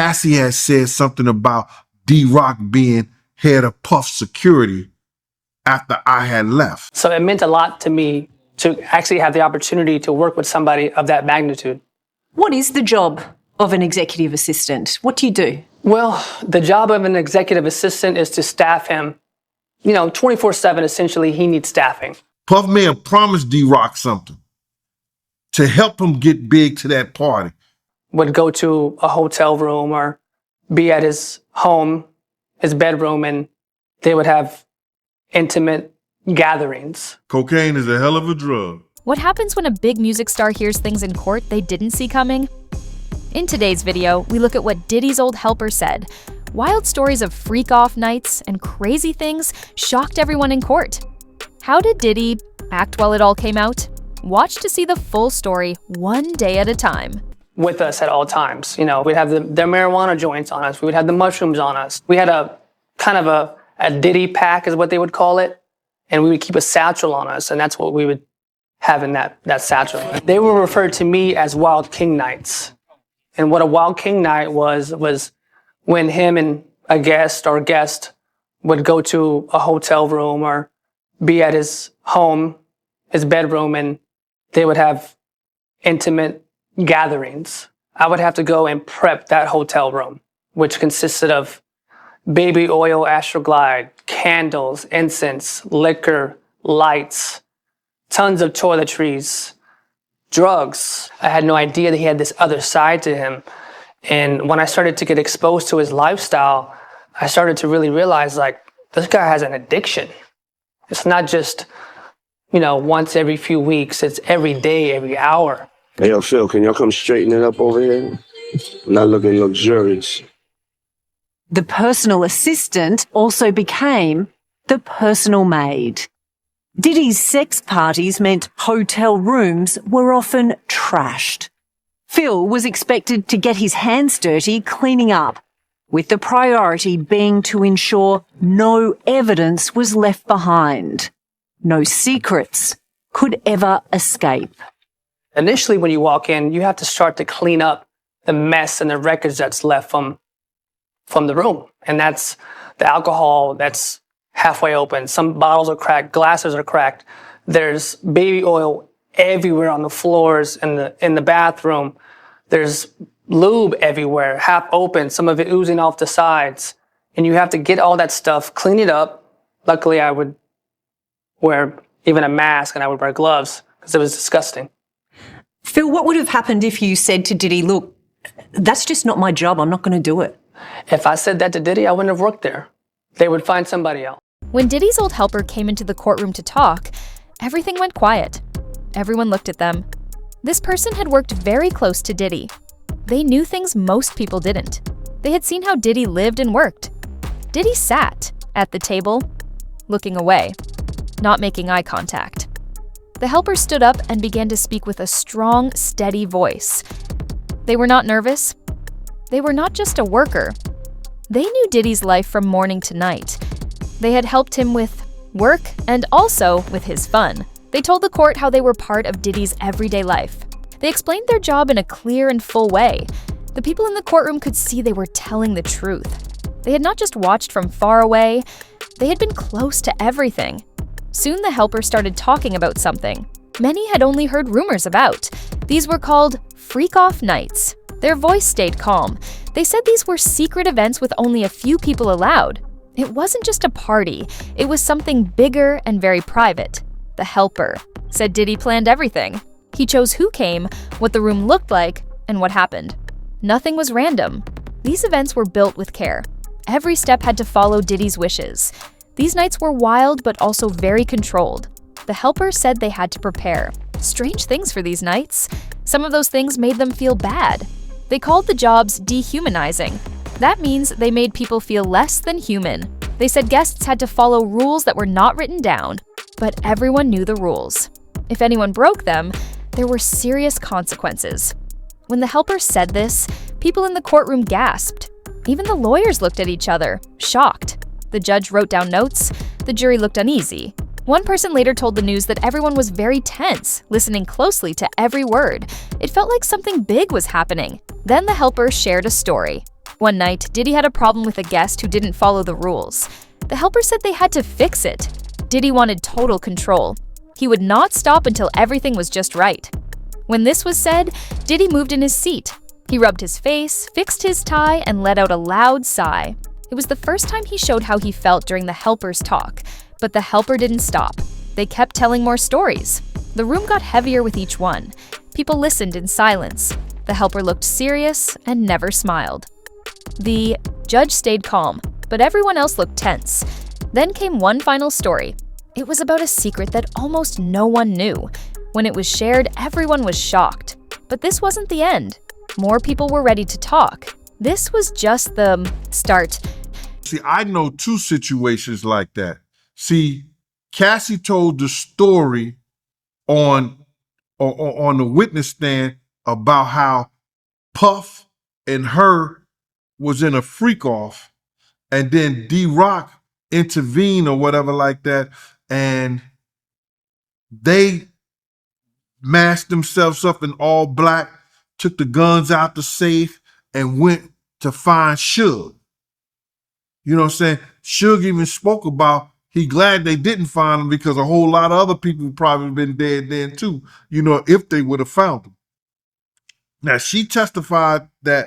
Cassie had said something about D-Rock being head of Puff security after I had left. So it meant a lot to me to actually have the opportunity to work with somebody of that magnitude. What is the job of an executive assistant? What do you do? Well, the job of an executive assistant is to staff him, 24/7, essentially, he needs staffing. Puff may have promised D-Rock something to help him get big to that party. Would go to a hotel room or be at his home, his bedroom, and they would have intimate gatherings. Cocaine is a hell of a drug. What happens when a big music star hears things in court they didn't see coming? In today's video, we look at what Diddy's old helper said. Wild stories of freak-off nights and crazy things shocked everyone in court. How did Diddy act while it all came out? Watch to see the full story one day at a time. With us at all times. We'd have their marijuana joints on us. We would have the mushrooms on us. We had a kind of a Diddy pack is what they would call it. And we would keep a satchel on us. And that's what we would have in that satchel. They were referred to me as Wild King Nights. And what a Wild King Night was when him and a guest would go to a hotel room or be at his home, his bedroom, and they would have intimate gatherings. I would have to go and prep that hotel room, which consisted of baby oil, Astroglide, candles, incense, liquor, lights, tons of toiletries, drugs. I had no idea that he had this other side to him. And when I started to get exposed to his lifestyle, I started to really realize, this guy has an addiction. It's not just, once every few weeks. It's every day, every hour. Hey, yo, Phil, can y'all come straighten it up over here? I'm not looking luxurious. The personal assistant also became the personal maid. Diddy's sex parties meant hotel rooms were often trashed. Phil was expected to get his hands dirty cleaning up, with the priority being to ensure no evidence was left behind. No secrets could ever escape. Initially, when you walk in, you have to start to clean up the mess and the records that's left from the room. And that's the alcohol that's halfway open. Some bottles are cracked, glasses are cracked. There's baby oil everywhere on the floors in the bathroom. There's lube everywhere, half open, some of it oozing off the sides. And you have to get all that stuff, clean it up. Luckily, I would wear even a mask and I would wear gloves because it was disgusting. Phil, what would have happened if you said to Diddy, look, that's just not my job, I'm not going to do it? If I said that to Diddy, I wouldn't have worked there. They would find somebody else. When Diddy's old helper came into the courtroom to talk, everything went quiet. Everyone looked at them. This person had worked very close to Diddy. They knew things most people didn't. They had seen how Diddy lived and worked. Diddy sat at the table, looking away, not making eye contact. The helper stood up and began to speak with a strong, steady voice. They were not nervous. They were not just a worker. They knew Diddy's life from morning to night. They had helped him with work and also with his fun. They told the court how they were part of Diddy's everyday life. They explained their job in a clear and full way. The people in the courtroom could see they were telling the truth. They had not just watched from far away, they had been close to everything. Soon the helper started talking about something many had only heard rumors about. These were called freak-off nights. Their voice stayed calm. They said these were secret events with only a few people allowed. It wasn't just a party. It was something bigger and very private. The helper said Diddy planned everything. He chose who came, what the room looked like, and what happened. Nothing was random. These events were built with care. Every step had to follow Diddy's wishes. These nights were wild but also very controlled. The helper said they had to prepare. Strange things for these nights. Some of those things made them feel bad. They called the jobs dehumanizing. That means they made people feel less than human. They said guests had to follow rules that were not written down, but everyone knew the rules. If anyone broke them, there were serious consequences. When the helper said this, people in the courtroom gasped. Even the lawyers looked at each other, shocked. The judge wrote down notes. The jury looked uneasy. One person later told the news that everyone was very tense, listening closely to every word. It felt like something big was happening. Then the helper shared a story. One night, Diddy had a problem with a guest who didn't follow the rules. The helper said they had to fix it. Diddy wanted total control. He would not stop until everything was just right. When this was said, Diddy moved in his seat. He rubbed his face, fixed his tie, and let out a loud sigh. It was the first time he showed how he felt during the helper's talk, but the helper didn't stop. They kept telling more stories. The room got heavier with each one. People listened in silence. The helper looked serious and never smiled. The judge stayed calm, but everyone else looked tense. Then came one final story. It was about a secret that almost no one knew. When it was shared, everyone was shocked. But this wasn't the end. More people were ready to talk. This was just the start. See, I know two situations like that. See, Cassie told the story on the witness stand about how Puff and her was in a freak off, and then D-Rock intervened or whatever like that, and they masked themselves up in all black, took the guns out the safe, and went to find Suge. You know what I'm saying? Suge even spoke about he glad they didn't find him because a whole lot of other people would probably been dead then too, you know, if they would have found him. Now, she testified that,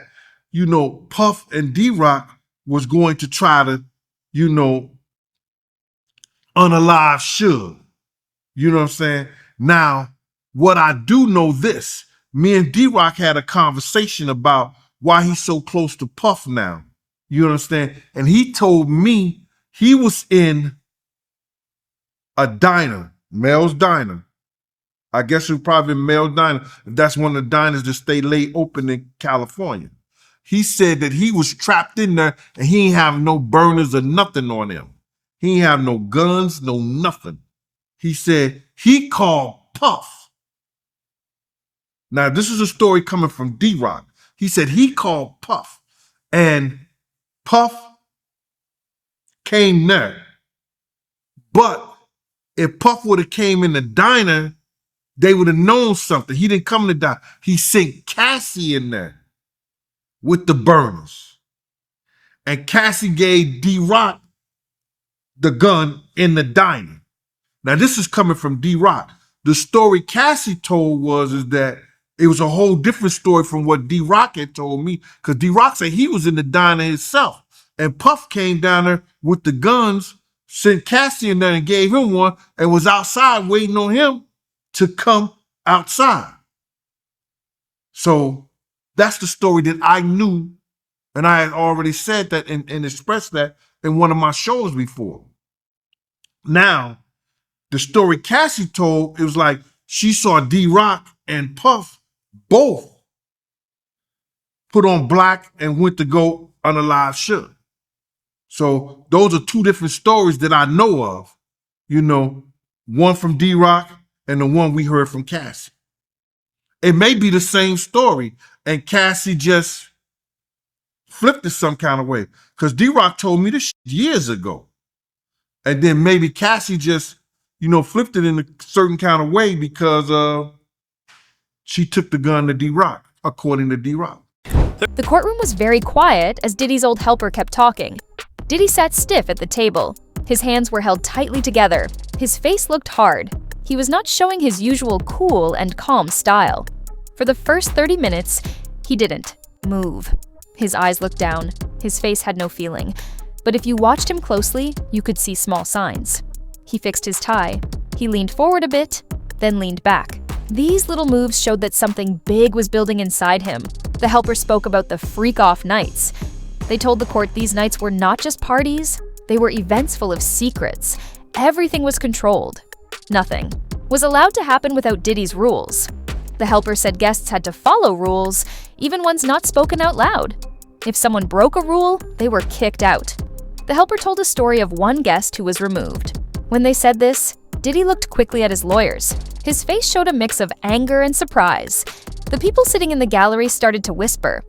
you know, Puff and D-Rock was going to try to, you know, unalive Suge. You know what I'm saying? Now, what I do know this, me and D-Rock had a conversation about why he's so close to Puff now. You understand? And he told me he was in a diner, Mel's Diner. I guess it was probably Mel's Diner. That's one of the diners that stay late open in California. He said that he was trapped in there and he ain't have no burners or nothing on him. He ain't have no guns, no nothing. He said he called Puff. Now, this is a story coming from D-Rock. He said he called Puff, and Puff came there. But if Puff would have came in the diner, they would have known something. He didn't come in the diner. He sent Cassie in there with the burners. And Cassie gave D-Rock the gun in the diner. Now, this is coming from D-Rock. The story Cassie told is that it was a whole different story from what D-Rock had told me, because D-Rock said he was in the diner himself. And Puff came down there with the guns, sent Cassie in there and gave him one, and was outside waiting on him to come outside. So that's the story that I knew, and I had already said that and expressed that in one of my shows before. Now, the story Cassie told, it was like she saw D-Rock and Puff both put on black and went to go unalive Suge. So those are two different stories that I know of, you know, one from D-Rock and the one we heard from Cassie. It may be the same story and Cassie just flipped it some kind of way, because D-Rock told me this years ago. And then maybe Cassie just, you know, flipped it in a certain kind of way because she took the gun to D-Rock, according to D-Rock. The courtroom was very quiet as Diddy's old helper kept talking. Diddy sat stiff at the table. His hands were held tightly together. His face looked hard. He was not showing his usual cool and calm style. For the first 30 minutes, he didn't move. His eyes looked down. His face had no feeling. But if you watched him closely, you could see small signs. He fixed his tie. He leaned forward a bit, then leaned back. These little moves showed that something big was building inside him. The helper spoke about the freak-off nights. They told the court these nights were not just parties, they were events full of secrets. Everything was controlled. Nothing was allowed to happen without Diddy's rules. The helper said guests had to follow rules, even ones not spoken out loud. If someone broke a rule, they were kicked out. The helper told a story of one guest who was removed. When they said this, Diddy looked quickly at his lawyers. His face showed a mix of anger and surprise. The people sitting in the gallery started to whisper.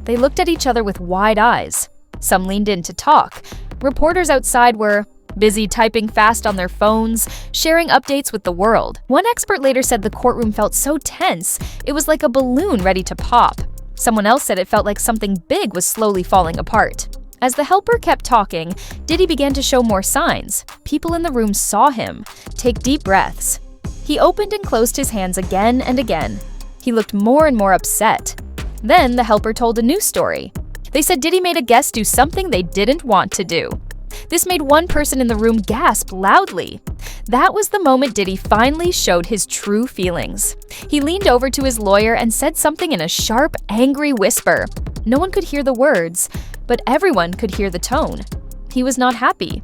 They looked at each other with wide eyes. Some leaned in to talk. Reporters outside were busy typing fast on their phones, sharing updates with the world. One expert later said the courtroom felt so tense, it was like a balloon ready to pop. Someone else said it felt like something big was slowly falling apart. As the helper kept talking, Diddy began to show more signs. People in the room saw him take deep breaths. He opened and closed his hands again and again. He looked more and more upset. Then the helper told a new story. They said Diddy made a guest do something they didn't want to do. This made one person in the room gasp loudly. That was the moment Diddy finally showed his true feelings. He leaned over to his lawyer and said something in a sharp, angry whisper. No one could hear the words, but everyone could hear the tone. He was not happy.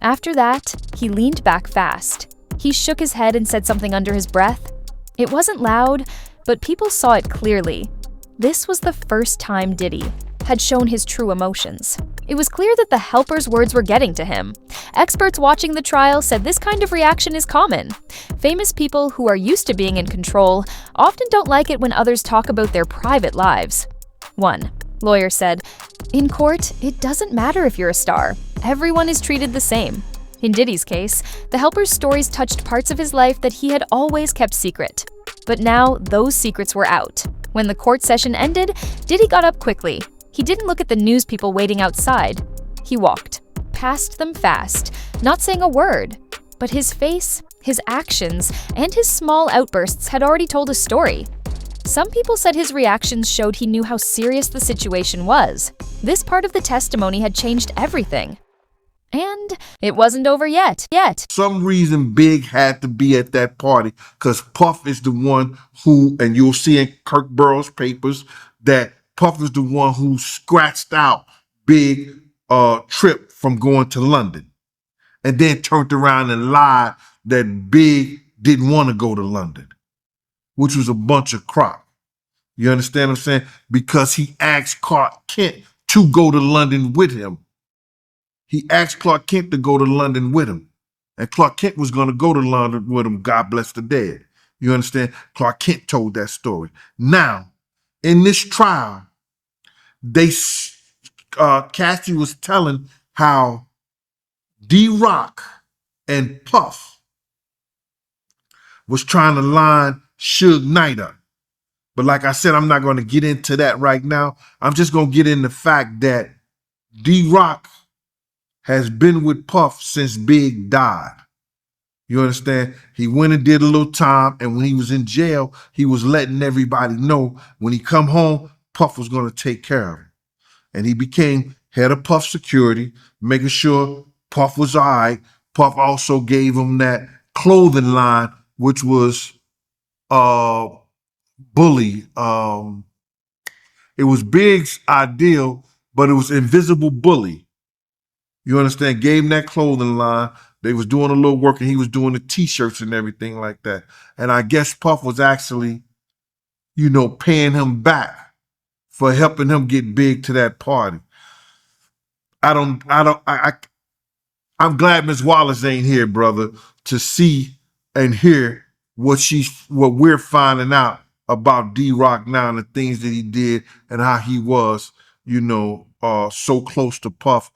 After that, he leaned back fast. He shook his head and said something under his breath. It wasn't loud, but people saw it clearly. This was the first time Diddy had shown his true emotions. It was clear that the helper's words were getting to him. Experts watching the trial said this kind of reaction is common. Famous people who are used to being in control often don't like it when others talk about their private lives. One lawyer said, "In court, it doesn't matter if you're a star. Everyone is treated the same." In Diddy's case, the helper's stories touched parts of his life that he had always kept secret. But now, those secrets were out. When the court session ended, Diddy got up quickly. He didn't look at the news people waiting outside. He walked past them fast, not saying a word. But his face, his actions, and his small outbursts had already told a story. Some people said his reactions showed he knew how serious the situation was. This part of the testimony had changed everything. And it wasn't over yet. Some reason Big had to be at that party because Puff is the one who, and you'll see in Kirk Burroughs' papers, that Puff is the one who scratched out Big Trip from going to London and then turned around and lied that Big didn't want to go to London, which was a bunch of crap. You understand what I'm saying? Because he asked Clark Kent to go to London with him. He asked Clark Kent to go to London with him. And Clark Kent was going to go to London with him, God bless the dead. You understand? Clark Kent told that story. Now, in this trial, Cassie was telling how D-Rock and Puff was trying to line Suge Knight up. But like I said, I'm not going to get into that right now. I'm just going to get into the fact that D-Rock has been with Puff since Big died. You understand? He went and did a little time, and when he was in jail, he was letting everybody know when he come home, Puff was going to take care of him. And he became head of Puff security, making sure Puff was all right. Puff also gave him that clothing line, which was Bully. It was Big's ideal, but it was Invisible Bully. You understand? Gave him that clothing line. They was doing a little work, and he was doing the T-shirts and everything like that. And I guess Puff was actually, paying him back for helping him get Big to that party. I'm glad Miss Wallace ain't here, brother, to see and hear what we're finding out about D-Rock now and the things that he did and how he was, so close to Puff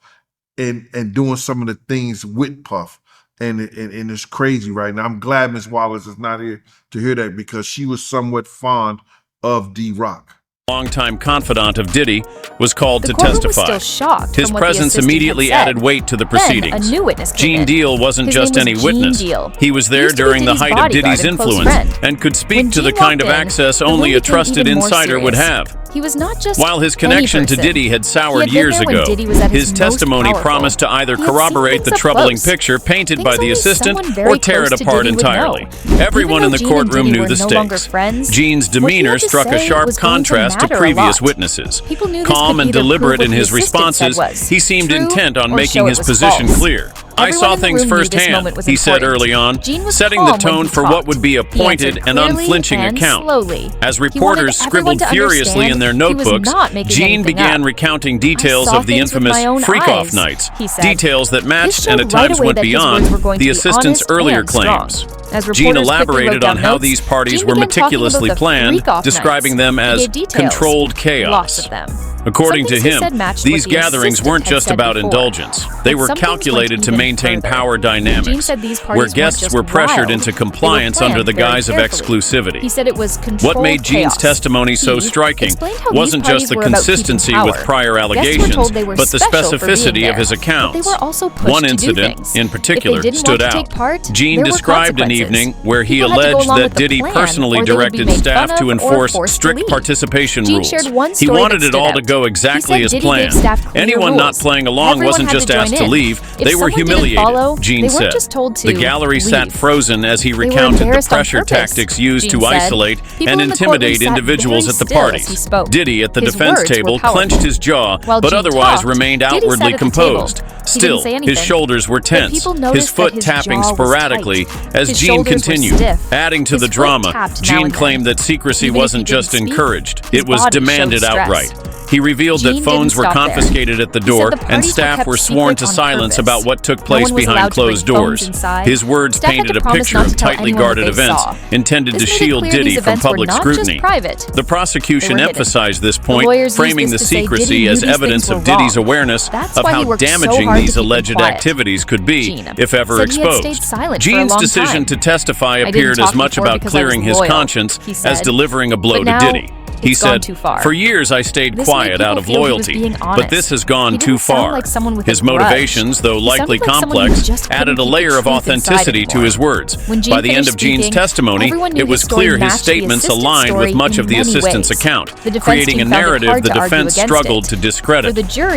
and doing some of the things with Puff. And it's crazy right now. I'm glad Miss Wallace is not here to hear that because she was somewhat fond of D-Rock. Longtime confidant of Diddy was called to courtroom was testify. still shocked His from what the presence assistant had immediately said. added weight to the proceedings. Then a new witness came Gene in. Deal wasn't His just name any was Gene witness. Deal. He was He there used to be during the Diddy's height of bodyguard Diddy's and close influence friend. and could speak When to the Gene kind of walked in, access the only room a became trusted even more insider would serious. have. He was not just While his any connection to person. Diddy had soured He had been years there when ago, Diddy was at his most testimony powerful. promised to either He had seen corroborate the things up troubling close. picture painted Things by the only assistant someone very or tear it close to apart Diddy would entirely. know. Everyone in the Even though Gene and courtroom Diddy knew were the no longer stakes. friends, Gene's what he demeanor had to struck a say sharp was going to contrast to matter a previous lot. witnesses. People knew this Calm could and either deliberate prove in what his the assistant said responses, was he seemed true intent on or making show his it was position false. clear. I Everyone saw in the things room knew this firsthand, moment was he said important. early on, Gene was setting the calm when tone he for what talked. would be a He pointed answered and clearly unflinching and account. slowly. As He reporters wanted everyone scribbled to furiously in their understand he was notebooks, not making Gene anything began up. recounting I details saw of the things with infamous my own freak-off eyes, nights, he said. details that This matched showed and at right times away went that his beyond words were going the to be assistant's honest earlier and strong. claims. As Gene reporters quickly elaborated wrote down on how notes, these parties Gene were began talking meticulously about the planned, freak-off describing nights. them He as gave details. controlled Lots chaos. of them. According Some to things he him, said matched these what the gatherings assistant weren't had just said about before. indulgence. They But were some things calculated went to even maintain further. power dynamics, Gene said these parties where weren't guests just were pressured wild. into They were compliance under planned the very guise of carefully. exclusivity. He said it was controlled What made Gene's chaos. testimony so He striking explained how wasn't these just the parties were about keeping consistency with power. prior Guests were allegations, told they were but the special for being specificity of there. his But accounts. they were also pushed One to do incident, things. in particular, If they didn't stood want to out. take part, Gene there were described an consequences. evening where he People had to go alleged along that with the Diddy plan, personally or they would be directed made staff fun to of or enforce forced to strict leave. participation Gene rules. shared one He story wanted that it all stood to go out. exactly He as said Diddy gave planned. staff clear Anyone not rules. playing along Everyone wasn't had to just join asked to in. leave, If they were someone didn't humiliated, follow, Gene they weren't said. just told to The gallery sat leave. frozen as he They were recounted the embarrassed on pressure purpose, tactics used Gene to said. isolate People and in the courtroom intimidate sat individuals very at the still as he parties. spoke. Diddy, at the His defense words were table, powerful. clenched his jaw, While but Gene otherwise talked, remained Diddy sat outwardly at the table. composed. He didn't Still, say his anything. shoulders were But tense, people his noticed foot that his tapping jaw was sporadically tight. as His Gene shoulders were continued. stiff. Adding to His the foot drama, tapped now Gene and then. claimed that secrecy Even if he wasn't didn't just speak, encouraged, his it was body showed demanded stress. outright. He revealed Gene that phones didn't were stop there. confiscated at the He door said the and parties staff were kept sworn secret to on silence purpose. about what took No place one was behind allowed to bring closed phones doors. inside. His words Staff had painted to a promise picture not of to tell tightly anyone what guarded they events saw. intended This to made it shield clear Diddy these from events were public not scrutiny. just private. The prosecution They were hidden. emphasized this The point, lawyers used framing the this to say secrecy Diddy knew as these evidence things of were Diddy's wrong. awareness That's of why he how worked so damaging hard to these keep them alleged quiet. activities could be Gene if ever said he had stayed exposed. silent for a Gene's long decision time. to testify "I didn't appeared as talk much before about because I was clearing his loyal," conscience he as said. delivering a blow But to now, Diddy. He it's gone said, too far. "For years I stayed This made quiet people out of feel he was loyalty, being but honest. this has gone He too didn't sound far." like someone with a His grudge. motivations, though He likely sounded like someone who complex, just couldn't added a keep the layer of truth inside authenticity to anymore. his words. When Gene By the end finished of Gene's speaking, testimony, everyone knew it was his story clear his matched the statements assistant's aligned with story much in of the many assistant's ways. account, The defense creating a team found it narrative hard the to argue defense against struggled it. to discredit.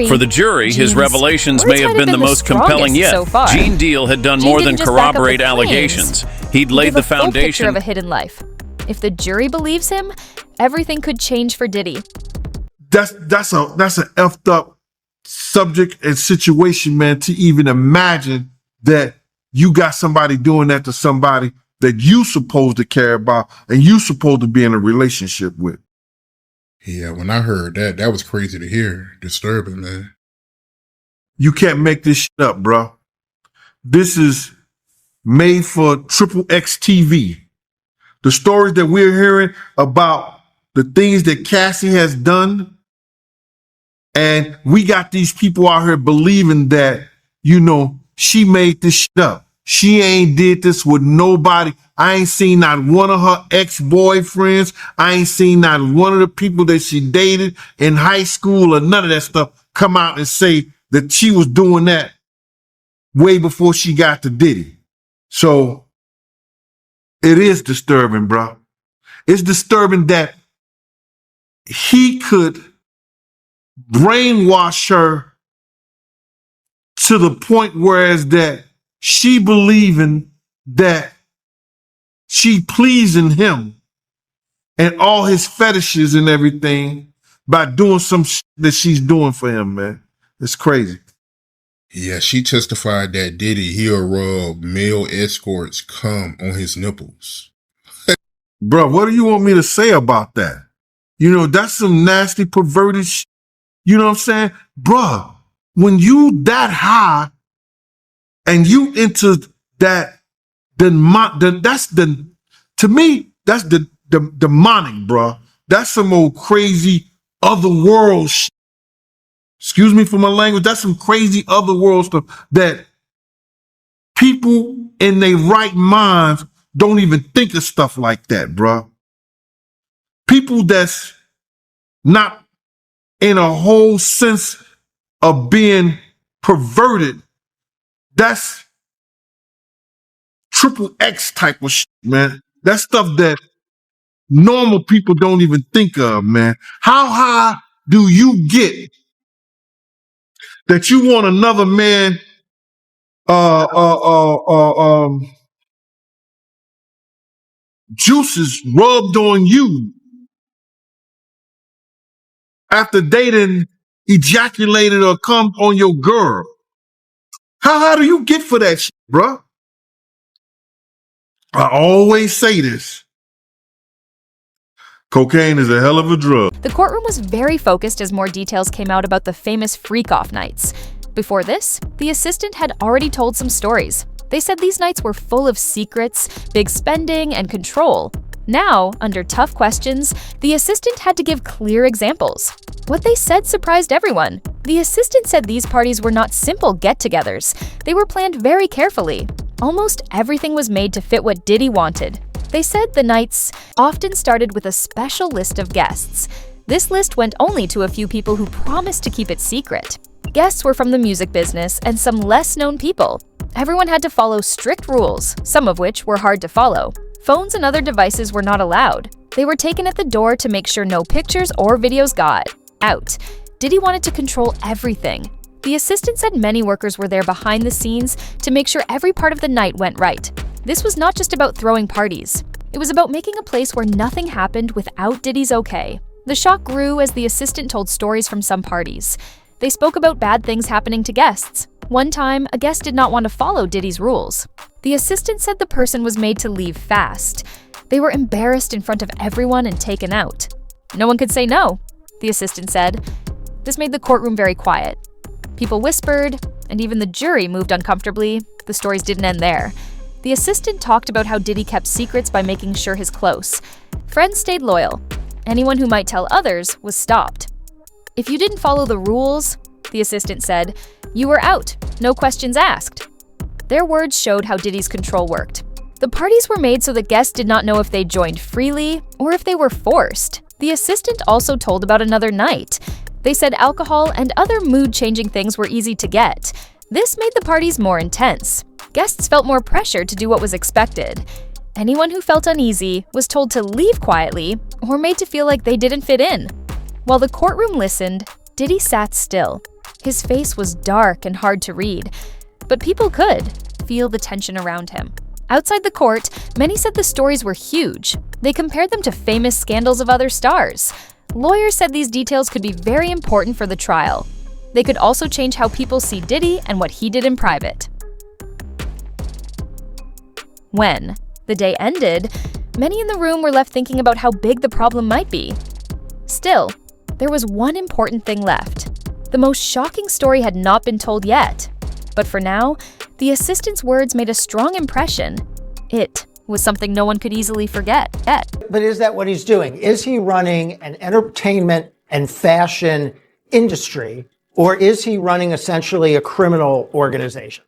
For the jury, his Gene's revelations words may have might been the most compelling yet. so far. Gene Deal had done Gene more than didn't just back up the corroborate claims. allegations. He'd He laid gave the a full picture foundation. of a hidden life. If the jury believes him, everything could change for Diddy. That's an effed up subject and situation, man, to even imagine that you got somebody doing that to somebody that you supposed to care about and you supposed to be in a relationship with. Yeah, when I heard that, that was crazy to hear. Disturbing, man. You can't make this shit up, bro. This is made for triple X TV. The stories that we're hearing about the things that Cassie has done, and we got these people out here believing that, she made this shit up. She ain't did this with nobody. I ain't seen not one of her ex-boyfriends. I ain't seen not one of the people that she dated in high school or none of that stuff come out and say that she was doing that way before she got to Diddy. So it is disturbing, bro. It's disturbing that he could brainwash her to the point whereas that she believing that she pleasing him and all his fetishes and everything by doing some shit that she's doing for him, man. It's crazy. Yeah, she testified that Diddy, he'll rub male escorts cum on his nipples. Bro, what do you want me to say about that? That's some nasty, perverted shit. You know what I'm saying? Bro, when you that high and you into that, to me, that's the demonic, bro. That's some old crazy otherworld shit. Excuse me for my language. That's some crazy otherworld stuff that people in their right minds don't even think of stuff like that, bro. People that's not in a whole sense of being perverted, that's triple X type of shit, man. That's stuff that normal people don't even think of, man. How high do you get that you want another man juices rubbed on you after dating ejaculated or come on your girl? How high do you get for that shit, bro? I always say this. Cocaine is a hell of a drug. The courtroom was very focused as more details came out about the famous freak-off nights. Before this, the assistant had already told some stories. They said these nights were full of secrets, big spending, and control. Now, under tough questions, the assistant had to give clear examples. What they said surprised everyone. The assistant said these parties were not simple get-togethers. They were planned very carefully. Almost everything was made to fit what Diddy wanted. They said the nights often started with a special list of guests. This list went only to a few people who promised to keep it secret. Guests were from the music business and some less-known people. Everyone had to follow strict rules, some of which were hard to follow. Phones and other devices were not allowed. They were taken at the door to make sure no pictures or videos got out. Diddy wanted to control everything. The assistant said many workers were there behind the scenes to make sure every part of the night went right. This was not just about throwing parties. It was about making a place where nothing happened without Diddy's okay. The shock grew as the assistant told stories from some parties. They spoke about bad things happening to guests. One time, a guest did not want to follow Diddy's rules. The assistant said the person was made to leave fast. They were embarrassed in front of everyone and taken out. No one could say no, the assistant said. This made the courtroom very quiet. People whispered, and even the jury moved uncomfortably. The stories didn't end there. The assistant talked about how Diddy kept secrets by making sure his close friends stayed loyal. Anyone who might tell others was stopped. If you didn't follow the rules, the assistant said, you were out, no questions asked. Their words showed how Diddy's control worked. The parties were made so that guests did not know if they joined freely or if they were forced. The assistant also told about another night. They said alcohol and other mood-changing things were easy to get. This made the parties more intense. Guests felt more pressure to do what was expected. Anyone who felt uneasy was told to leave quietly or made to feel like they didn't fit in. While the courtroom listened, Diddy sat still. His face was dark and hard to read, but people could feel the tension around him. Outside the court, many said the stories were huge. They compared them to famous scandals of other stars. Lawyers said these details could be very important for the trial. They could also change how people see Diddy and what he did in private. When the day ended, many in the room were left thinking about how big the problem might be. Still, there was one important thing left. The most shocking story had not been told yet. But for now, the assistant's words made a strong impression. It was something no one could easily forget. But is that what he's doing? Is he running an entertainment and fashion industry, or is he running essentially a criminal organization?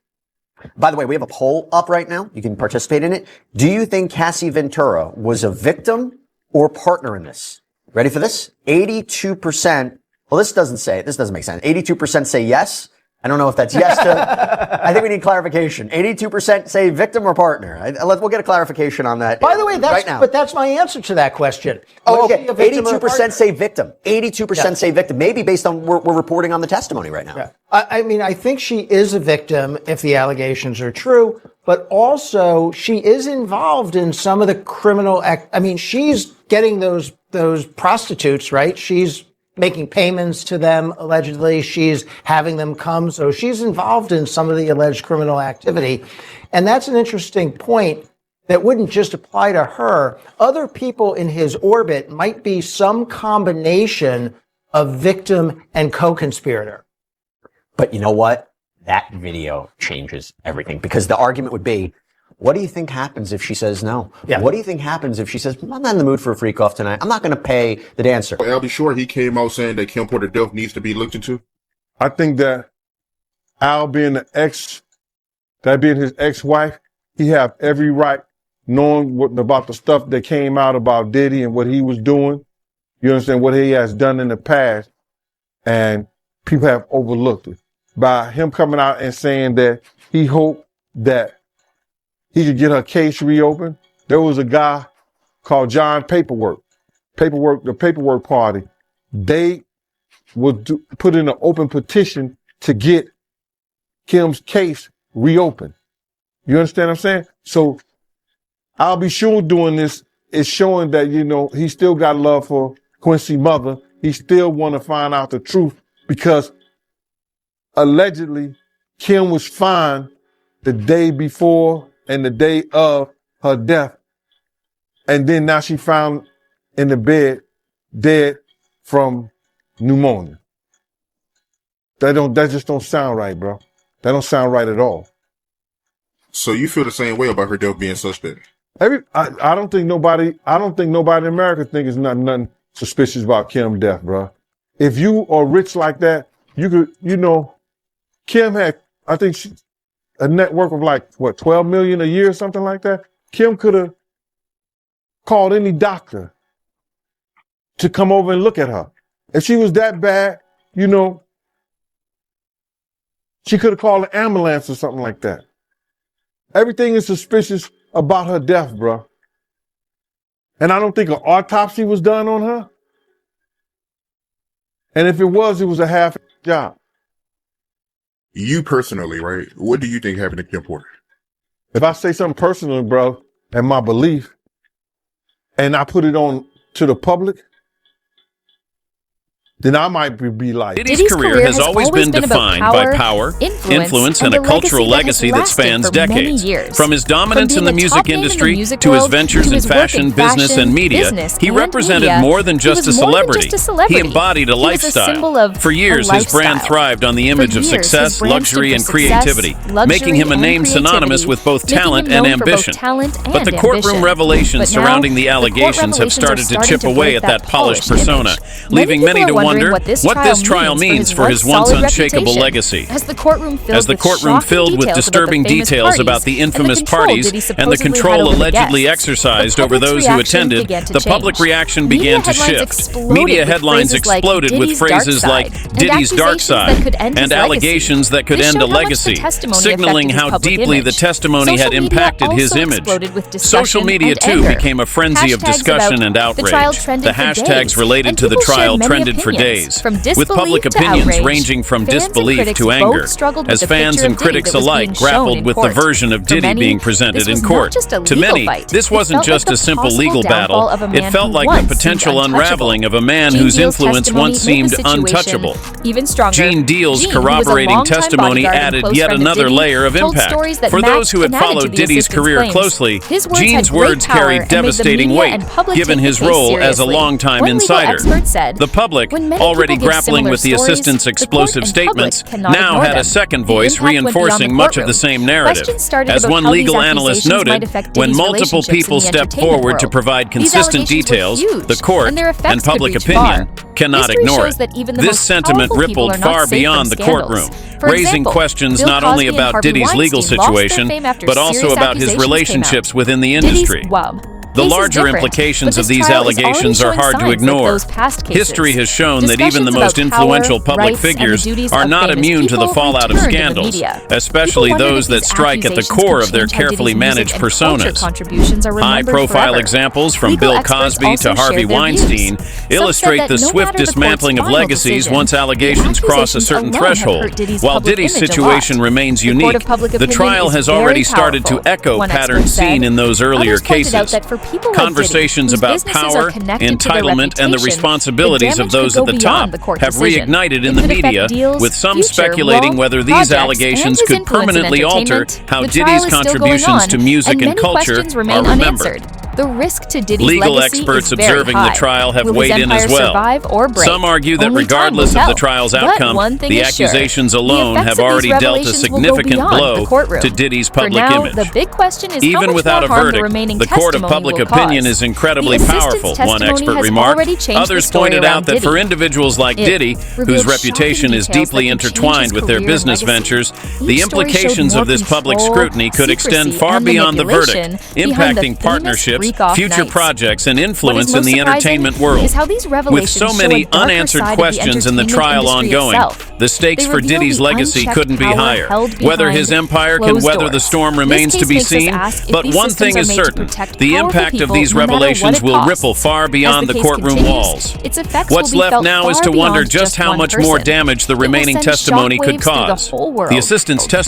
By the way, we have a poll up right now. You can participate in it. Do you think Cassie Ventura was a victim or partner in this? Ready for this? 82%. Well, this doesn't make sense. 82% say yes. I don't know if that's yes to, I think we need clarification. 82% say victim or partner. We'll get a clarification on that. By the way, right now. But that's my answer to that question. Oh, okay. 82% say victim. 82% say victim. Maybe based on, we're reporting on the testimony right now. Yeah. I mean, I think she is a victim if the allegations are true, but also she is involved in some of the criminal I mean, she's getting those prostitutes, right? She's making payments to them, allegedly. She's having them come. So she's involved in some of the alleged criminal activity. And that's an interesting point that wouldn't just apply to her. Other people in his orbit might be some combination of victim and co-conspirator. But you know what? That video changes everything, because the argument would be, what do you think happens if she says no? Yeah. What do you think happens if she says, I'm not in the mood for a freak off tonight. I'm not going to pay the dancer. I'll be sure he came out saying that Kim Porter death needs to be looked into. I think that Al being his ex-wife, he have every right knowing about the stuff that came out about Diddy and what he was doing. You understand what he has done in the past, and people have overlooked it. By him coming out and saying that he hoped that he could get her case reopened. There was a guy called John the Paperwork Party. They would put in an open petition to get Kim's case reopened. You understand what I'm saying? So I'll be sure doing this is showing that, he still got love for Quincy's mother. He still want to find out the truth, because allegedly Kim was fine the day before and the day of her death. And then now she found in the bed dead from pneumonia. That just don't sound right, bro. That don't sound right at all. So you feel the same way about her death being suspect? I don't think nobody in America thinks nothing suspicious about Kim's death, bro. If you are rich like that, you could, Kim had, I think a net worth of like, what, 12 million a year or something like that. Kim could have called any doctor to come over and look at her. If she was that bad, she could have called an ambulance or something like that. Everything is suspicious about her death, bro. And I don't think an autopsy was done on her. And if it was a half job. You personally, right? What do you think happened to Kim Porter? If I say something personal, bro, and my belief, and I put it on to the public, then I might be like... Diddy's career has always been defined by power, influence, and a cultural legacy that spans decades. From his dominance in the music industry to his ventures in fashion, business, and media, he represented more than just a celebrity. He embodied a lifestyle. For years, his brand thrived on the image of success, luxury, and creativity, making him a name synonymous with both talent and ambition. But the courtroom revelations surrounding the allegations have started to chip away at that polished persona, leaving many to wonder what this trial means for his once unshakable legacy. As the courtroom filled with disturbing details about the infamous parties and the control allegedly exercised over those who attended, the public reaction began to shift. Media headlines exploded with phrases like Diddy's dark side and allegations that could end a legacy, signaling how deeply the testimony had impacted his image. Social media, too, became a frenzy of discussion and outrage. The hashtags related to the trial trended for days, with public opinions ranging from disbelief to anger, as fans and critics alike grappled with the version of Diddy being presented in court. To many, this wasn't just a simple legal battle, it felt like the potential unraveling of a man whose influence once seemed untouchable. Gene Deal's corroborating testimony added yet another layer of impact. For those who had followed Diddy's career closely, Gene's words carried devastating weight, given his role as a longtime insider. The public, already grappling with the assistant's explosive statements, now had a second voice reinforcing much of the same narrative. As one legal analyst noted, when multiple people step forward to provide consistent details, the court and public opinion cannot ignore it. This sentiment rippled far beyond the courtroom, raising questions not only about Diddy's legal situation, but also about his relationships within the industry. The larger implications of these allegations are hard to ignore. History has shown that even the most influential public figures are not immune to the fallout of scandals, especially those that strike at the core of their carefully managed personas. High-profile examples from Bill Cosby to Harvey Weinstein illustrate the swift dismantling of legacies once allegations cross a certain threshold. While Diddy's situation remains unique, the trial has already started to echo patterns seen in those earlier cases. Conversations about power, entitlement, and the responsibilities of those at the top have reignited in the media, with some speculating whether these allegations could permanently alter how Diddy's contributions to music and culture are remembered. The risk to Diddy's legal legacy experts is very observing high. the trial have Will weighed his in as empire well. survive or break? Some argue that Only time regardless will of the tell. trial's But outcome, one thing the is sure. accusations The alone effects have of these already dealt a revelations will go significant beyond the blow courtroom. to Diddy's For public now, image. the big question is how Even much without a more harm the verdict, remaining the court of testimony public will opinion cause. is incredibly The assistant's powerful, one testimony expert has remarked. already changed the Others story pointed around out that Diddy. for individuals like It Diddy, revealed whose shocking reputation is details deeply that could change intertwined his with their career and business legacy. ventures, Each the story implications showed of this more public control, scrutiny could extend secrecy, far and beyond the manipulation verdict, behind the impacting famous partnerships, freak-off future nights. projects, and What is influence in most the surprising entertainment world. is how these With revelations so show many a darker unanswered side of the questions in the entertainment trial industry ongoing, itself. the stakes They for reveal Diddy's the legacy unchecked couldn't be power higher. held Whether behind his empire can closed weather the doors. storm This remains to case be makes us seen, ask if but these one thing systems is are made to certain: protect the powerful impact of people these no matter what revelations it will costs. ripple far As beyond the case courtroom continues, walls. its effects What's will be left felt now is far to wonder beyond just how one much more person. damage the It will remaining send testimony could shockwaves through the cause. whole world. The assistant's testimony